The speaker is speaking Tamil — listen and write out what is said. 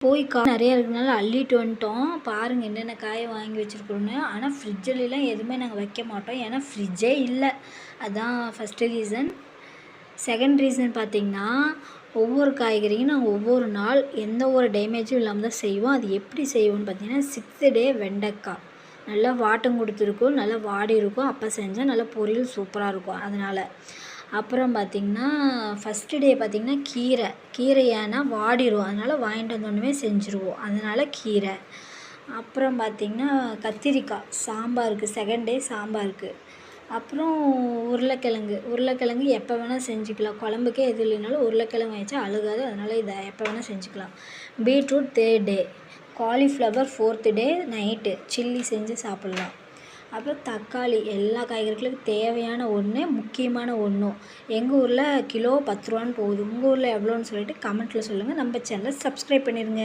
போய் நிறைய இருக்கிறதுனால அள்ளிட்டு வந்துட்டோம். பாருங்கள் என்னென்ன காயை வாங்கி வச்சுருக்கோன்னு. ஆனால் ஃப்ரிட்ஜிலலாம் எதுவுமே நாங்கள் வைக்க மாட்டோம். ஏன்னா ஃப்ரிட்ஜே இல்லை. அதுதான் ஃபஸ்ட்டு ரீசன். செகண்ட் ரீசன் பார்த்திங்கன்னா, ஒவ்வொரு காய்கறியும் நாங்கள் ஒவ்வொரு நாள் எந்த ஒரு டேமேஜும் இல்லாமல் தான் செய்வோம். அது எப்படி செய்வோம்னு பார்த்திங்கன்னா, 6th டே வெண்டைக்காய் நல்லா வாட்டம் கொடுத்துருக்கும், நல்லா வாடி இருக்கும். அப்போ செஞ்சால் நல்லா பொரியல் சூப்பராக இருக்கும். அதனால் அப்புறம் பார்த்திங்கன்னா, ஃபஸ்ட்டு டே பார்த்திங்கன்னா கீரை ஏன்னா வாடிடும். அதனால் வாங்கிட்டு வந்தோடனே செஞ்சுருவோம். அதனால் கீரை. அப்புறம் பார்த்திங்கன்னா கத்திரிக்காய் சாம்பாருக்கு, செகண்ட் டே சாம்பாருக்கு. அப்புறம் உருளைக்கிழங்கு எப்போ வேணால் செஞ்சுக்கலாம். குழம்புக்கே எது இல்லைனாலும் உருளைக்கிழங்கு வச்சா அழுகாது. அதனால் இதை எப்போ வேணால் செஞ்சுக்கலாம். Beetroot 3rd day, cauliflower 4th day night chilli செஞ்சு சாப்பிட்லாம். அப்புறம் தக்காளி எல்லா காய்கறிகளுக்கும் தேவையான ஒன்று, முக்கியமான ஒன்றும். எங்கள் ஊரில் கிலோ 10 ரூபான்னு போகுது. உங்கள் ஊரில் எவ்வளோன்னு சொல்லிட்டு கமெண்ட்டில் சொல்லுங்கள். நம்ம சேனலை சப்ஸ்கிரைப் பண்ணிடுங்க.